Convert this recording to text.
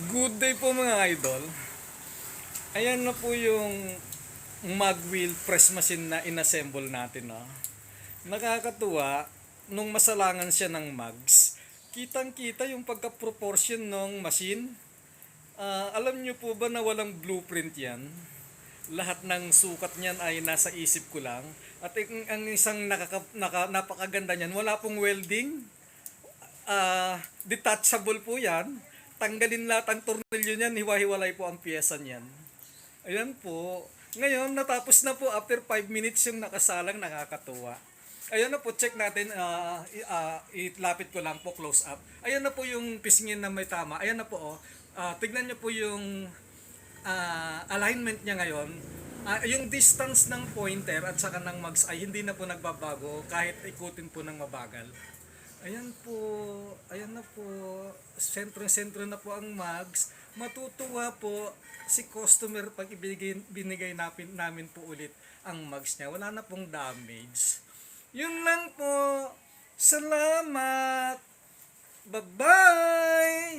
Good day po mga idol. Ayan na po yung mag wheel press machine na inassemble natin. No? Nakakatuwa, nung masalangan siya ng mags, kitang-kita yung pagka-proportion ng machine. Alam nyo po ba na walang blueprint yan? Lahat ng sukat niyan ay nasa isip ko lang. At ang isang napakaganda niyan, wala pong welding. Detachable po yan. Tanggalin lahat ang tornilyo niyan, hiwa-hiwalay po ang piyesa niyan. Ayan po. Ngayon, natapos na po after 5 minutes yung nakasalang, nakakatuwa. Ayan na po, check natin, ilapit ko lang po, close up. Ayan na po yung pisngin na may tama. Ayan na po, oh. Tignan nyo po yung alignment niya ngayon. Yung distance ng pointer at saka ng mags ay hindi na po nagbabago kahit ikutin po ng mabagal. Ayan po, ayan na po, sentro-sentro na po ang mags. Matutuwa po si customer pag binigay namin po ulit ang mags niya. Wala na pong damage. Yun lang po. Salamat. Bye-bye.